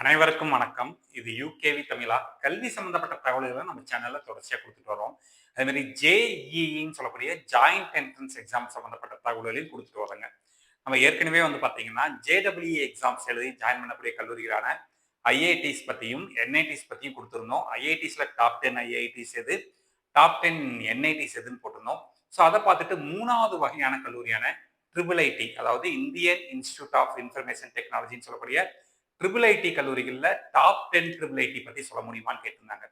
அனைவருக்கும் வணக்கம். இது யூகேவி தமிழா. கல்வி சம்பந்தப்பட்ட தகவல்களை நம்ம சேனல்ல தொடர்ச்சியா குடுத்துட்டு வரோம். அதே மாரி ஜேஇஇன்னு சொல்லக்கூடிய ஜாயிண்ட் என்ட்ரன்ஸ் எக்ஸாம் சம்பந்தப்பட்ட தகவல்களையும் குடுத்துட்டு வர்றோங்க. நம்ம ஏற்கனவே வந்து பார்த்தீங்கன்னா, ஜேஇஇ எக்ஸாம்ஸ் எழுதி ஜாயின் பண்ணக்கூடிய கல்லூரிகளான ஐஐடிஸ் பத்தியும், என்ஐடிஸ் பத்தியும் குடுத்திருந்தோம். ஐஐடிஸ்ல டாப் 10 ஐஐடிஸ் எது? டாப் 10 என்ஐடிஸ் எதுன்னு போட்டிருந்தோம். ஸோ அத பார்த்துட்டு 3வது வகையான கல்லூரியான ட்ரிபிள் ஐடி, அதாவது இந்தியன் இன்ஸ்டிடியூட் ஆஃப் இன்ஃபர்மேஷன் டெக்னாலஜின்னு சொல்லக்கூடிய ட்ரிபிள் ஐடி கல்லூரிகள்ல டாப் 10 ட்ரிபிள் ஐடி பத்தி சொல்ல முடியுமான்னு கேட்டிருந்தாங்க.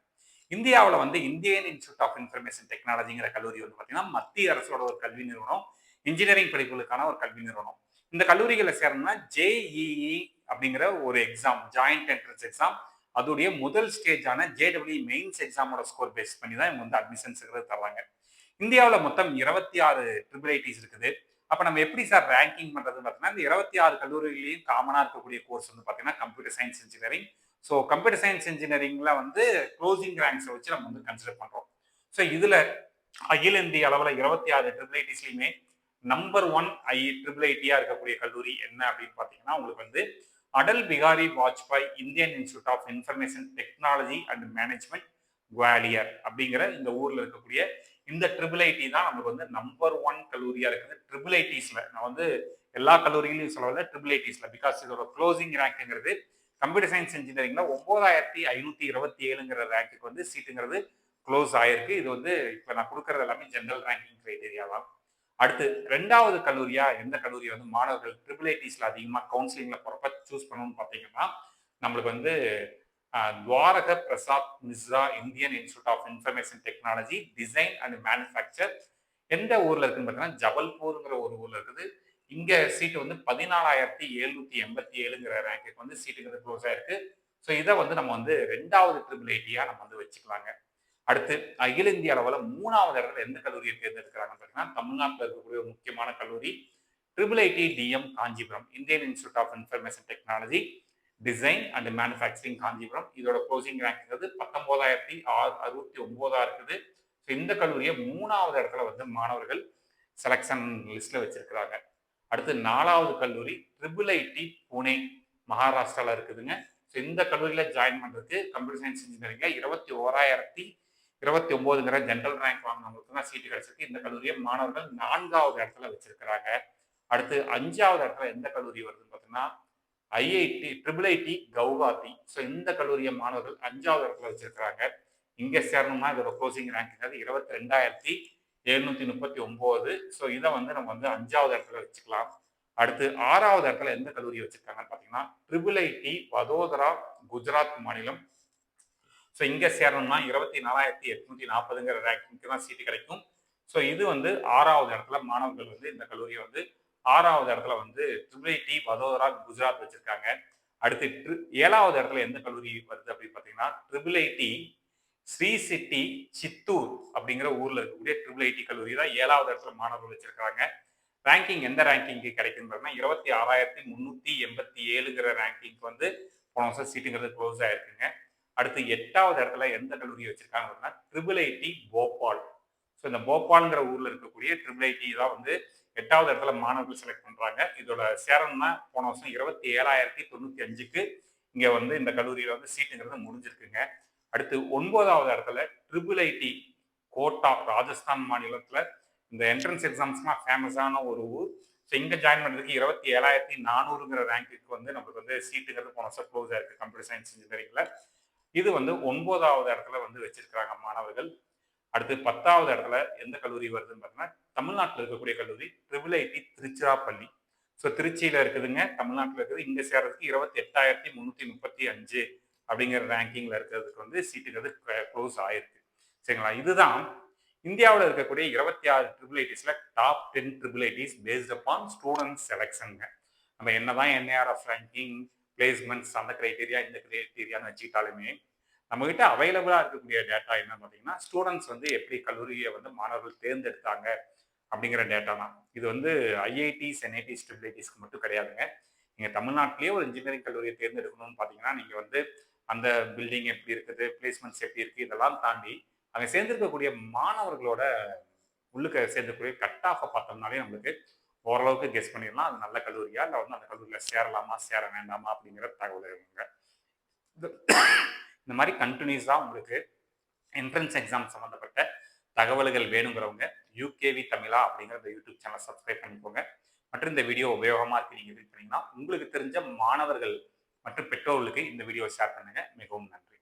இந்தியாவுல வந்து இந்தியன் இன்ஸ்டிடியூட் ஆஃப் இன்ஃபர்மேஷன் டெக்னாலஜிங்கிற கல்லூரி வந்து பார்த்தீங்கன்னா, மத்திய அரசோட ஒரு கல்வி நிறுவனம். இன்ஜினியரிங் படிப்புகளுக்கான ஒரு கல்வி நிறுவனம். இந்த கல்லூரிகள்ல சேரணும்னா ஜேஇஇ அப்படிங்கிற ஒரு எக்ஸாம், ஜாயிண்ட் என்ட்ரன்ஸ் எக்ஸாம். அதோடைய முதல் ஸ்டேஜான ஜேஇஇ மெயின்ஸ் எக்ஸாமோட ஸ்கோர் பேஸ் பண்ணி தான் இவங்க வந்து அட்மிஷன்ஸ்ங்கிறது தர்றாங்க. இந்தியாவுல மொத்தம் 26 ட்ரிபிள் ஐடிஸ் இருக்குது. அப்ப நம்ம எப்படி சார் ரேங்கிங் பண்றதுன்னு பார்த்தீங்கன்னா, இந்த 26 கல்லூரிகளையும் காமனா இருக்கக்கூடிய கோர்ஸ் வந்து பார்த்தீங்கன்னா, computer science engineering. So computer science இன்ஜினியரிங்ல வந்து க்ளோசிங் ரேங்க்ஸை வச்சு நம்ம வந்து கன்சிடர் பண்றோம். ஸோ இதுல அகில இந்திய அளவுல 26 ட்ரிபிள் ஐடிஸ்லயுமே நம்பர் 1 ட்ரிபிள் ஐடியா இருக்கக்கூடிய கல்லூரி என்ன அப்படின்னு பார்த்தீங்கன்னா, உங்களுக்கு வந்து Atal Bihari Vajpayee Indian institute of Information Technology and Management Gwalior அப்படிங்கிற இந்த ஊர்ல இருக்கக்கூடிய இந்த ட்ரிபிள் ஐடி தான் நமக்கு வந்து நம்பர் 1 கல்லூரியா இருக்குது ட்ரிபிள் ஐடிஸ்ல. நான் வந்து எல்லா கல்லூரிகளையும் சொல்லல, ட்ரிபிள் ஐடிஸ்ல. பிகாஸ் இதோட க்ளோசிங் ரேங்க்ங்கிறது கம்ப்யூட்டர் சயின்ஸ் இன்ஜினியரிங்ல 9527ங்கிற ரேங்க்குக்கு வந்து சீட்டுங்கிறது க்ளோஸ் ஆயிருக்கு. இது வந்து இப்ப நான் கொடுக்கறது எல்லாமே ஜெனரல் ரேங்கிங் கிரைட்டீரியா தான். அடுத்து 2வது கல்லூரியா எந்த கல்லூரி வந்து மாணவர்கள் ட்ரிபிள் ஐடிஸ்ல அதிகமா கவுன்சிலிங்ல போறப்ப சூஸ் பண்ணணும்னு பார்த்தீங்கன்னா, நம்மளுக்கு வந்து Dwaraka Prasad Mishra Indian institute of Information Technology design and manufacture. எந்த ஊர்ல இருக்குன்னு பார்த்தீங்கன்னா, ஜபல்பூர்ங்கிற ஒரு ஊர்ல இருக்குது. இங்க சீட்டு வந்து 14,787ங்கிற ரேங்க்குக்கு வந்து சீட்டுங்கிறது க்ளோஸ் ஆயிருக்கு. ஸோ இதை வந்து நம்ம வந்து 2வது ட்ரிபிள் ஐடியா நம்ம வந்து வச்சுக்கலாங்க. அடுத்து அகில இந்திய அளவில் 3வது இடத்துல எந்த கல்லூரியை தேர்ந்தெடுக்கிறாங்கன்னு பார்த்தீங்கன்னா, தமிழ்நாட்டில் இருக்கக்கூடிய ஒரு முக்கியமான கல்லூரி triple IT DM Kanchipuram, Indian institute of Information Technology design and manufacturing Kanchipuram. இதோட க்ளோசிங் ரேங்க்ங்கிறது 19,069 இருக்குது. ஸோ இந்த கல்லூரியை 3வது இடத்துல வந்து மாணவர்கள் செலக்ஷன் லிஸ்ட்ல வச்சிருக்கிறாங்க. அடுத்து 4வது கல்லூரி ட்ரிபிள் ஐடி புனே, மகாராஷ்டிரால இருக்குதுங்க. ஸோ இந்த கல்லூரியில ஜாயின் பண்றதுக்கு கம்ப்யூட்டர் சயின்ஸ் இன்ஜினியரிங்ல 21,029ங்கிற ஜெனரல் ரேங்க் வாங்கினவங்களுக்கு தான் சீட்டு கிடைச்சிருக்கு. இந்த கல்லூரியை மாணவர்கள் 4வது இடத்துல வச்சிருக்கிறாங்க. அடுத்து 5வது இடத்துல எந்த கல்லூரி வருதுன்னு பார்த்தீங்கன்னா, IIT triple ID Guwahati. So இந்த கல்லூரியை மாணவர்கள் 5வது இடத்துல வச்சிருக்கிறாங்க. இங்க சேரணும்னா இதோட க்ளோசிங் ரேங்க்ங்கிறது 22,739. ஸோ இதை வந்து நம்ம வந்து 5வது இடத்துல வச்சுக்கலாம். அடுத்து 6வது இடத்துல எந்த கல்லூரி வச்சிருக்காங்கன்னு பார்த்தீங்கன்னா, ட்ரிபிள் ஐடி வதோதரா, குஜராத் மாநிலம். ஸோ இங்க சேரணும்னா 24,840ங்கிற ரேங்கிங்க்கு தான் சீட்டு கிடைக்கும். ஸோ இது வந்து 6வது இடத்துல மாணவர்கள் வந்து இந்த கல்லூரியை வந்து 6வது இடத்துல வந்து ட்ரிபிள் ஐடி வதோதரா, குஜராத் வச்சிருக்காங்க. அடுத்து 7வது இடத்துல எந்த கல்லூரி வருது அப்படின்னு பார்த்தீங்கன்னா, triple IT Sri City Chittoor அப்படிங்கிற ஊர்ல இருக்கக்கூடிய ட்ரிபிள் ஐடி கல்லூரி தான் 7வது இடத்துல மாணவர்கள் வச்சிருக்காங்க. ரேங்கிங் எந்த ரேங்கிங்க்கு கிடைக்குன்னு பார்த்தீங்கன்னா, 26,387ங்கிற ரேங்கிங்க்கு வந்து போன வருஷம் சீட்டுங்கிறது க்ளோஸ் ஆயிருக்குங்க. அடுத்து 8வது இடத்துல எந்த கல்லூரி வச்சிருக்காங்க அப்படின்னா, ட்ரிபிள் ஐடி போபால். ஸோ இந்த போபால்ங்கிற ஊர்ல இருக்கக்கூடிய ட்ரிபிள் ஐடி தான் வந்து 8வது இடத்துல மாணவர்கள் செலக்ட் பண்றாங்க. இதோட சேரணும்னா போன வருஷம் 27,095க்கு இங்க வந்து இந்த கல்லூரியில வந்து சீட்டுங்கிறது முடிஞ்சிருக்குங்க. அடுத்து 9வது இடத்துல ட்ரிபிள் ஐடி கோட்டா, ராஜஸ்தான் மாநிலத்துல இந்த என்ட்ரன்ஸ் எக்ஸாம்ஸ்லாம் ஃபேமஸான ஒரு ஊர். ஸோ இங்க ஜாயின் பண்றதுக்கு 27,400ங்கிற ரேங்க்குக்கு வந்து நம்மளுக்கு வந்து சீட்டுங்கிறது போன வருஷம் க்ளோஸ் ஆயிருக்கு கம்ப்யூட்டர் சயின்ஸ் இன்ஜினியரிங்ல. இது வந்து 9வது இடத்துல வந்து வச்சிருக்கிறாங்க மாணவர்கள். அடுத்து 10வது இடத்துல எந்த கல்லூரி வருதுன்னு பார்த்தீங்கன்னா, தமிழ்நாட்டில் இருக்கக்கூடிய கல்லூரி ட்ரிபிள் ஐடி திருச்சிராப்பள்ளி. ஸோ திருச்சியில இருக்குதுங்க, தமிழ்நாட்டில் இருக்குது. இங்க சேர்றதுக்கு 28,335 அப்படிங்கிற ரேங்கிங்ல இருக்கிறதுக்கு வந்து சீட்டுங்கிறது க்ளோஸ் ஆயிருக்கு. சரிங்களா? இதுதான் இந்தியாவில் இருக்கக்கூடிய 26 ட்ரிபிள் ஐடிஸ்ல top 10 triple ITs based upon student செலக்ஷனுங்க. நம்ம என்னதான் என்ஏஆர்எஃப் ரேங்கிங், பிளேஸ்மெண்ட்ஸ் அந்த கிரைட்டீரியா இந்த கிரைட்டீரியான்னு வச்சுக்கிட்டாலுமே, நம்மகிட்ட அவைலபிளா இருக்கக்கூடிய டேட்டா என்ன பார்த்தீங்கன்னா, ஸ்டூடெண்ட்ஸ் வந்து எப்படி கல்லூரியை வந்து மாணவர்கள் தேர்ந்தெடுத்தாங்க அப்படிங்கிற டேட்டா தான். இது வந்து ஐஐடிஸ், என்ஐடிஸ், ட்ரிபிள் ஐடிஸ்க்கு மட்டும் கிடையாதுங்க. நீங்க தமிழ்நாட்டிலேயே ஒரு இன்ஜினியரிங் கல்லூரியை தேர்ந்தெடுக்கணும்னு பார்த்தீங்கன்னா, நீங்க வந்து அந்த பில்டிங் எப்படி இருக்குது, பிளேஸ்மெண்ட்ஸ் எப்படி இருக்கு, இதெல்லாம் தாண்டி அங்க சேர்ந்திருக்கக்கூடிய மாணவர்களோட உள்ளுக்க சேர்ந்திருக்கக்கூடிய கட் ஆஃபை பார்த்தோம்னாலே நம்மளுக்கு ஓரளவுக்கு கெஸ் பண்ணிடலாம். அது நல்ல கல்லூரியா, இல்லை வந்து அந்த கல்லூரியில் சேரலாமா, சேர வேண்டாமா அப்படிங்கிற தகவல் இருக்குங்க. இந்த மாதிரி கண்டினியூஸாக உங்களுக்கு என்ட்ரன்ஸ் எக்ஸாம் சம்மந்தப்பட்ட தகவல்கள் வேணுங்கிறவங்க யூகேவி தமிழா அப்படிங்கிற இந்த யூடியூப் சேனலை சப்ஸ்கிரைப் பண்ணிக்கோங்க. மற்றும் இந்த வீடியோ உபயோகமாக இருக்கு நீங்கள் இது பண்ணீங்கன்னா உங்களுக்கு தெரிஞ்ச மாணவர்கள் மற்றும் பெற்றோர்களுக்கு இந்த வீடியோ ஷேர் பண்ணுங்க. மிகவும் நன்றி.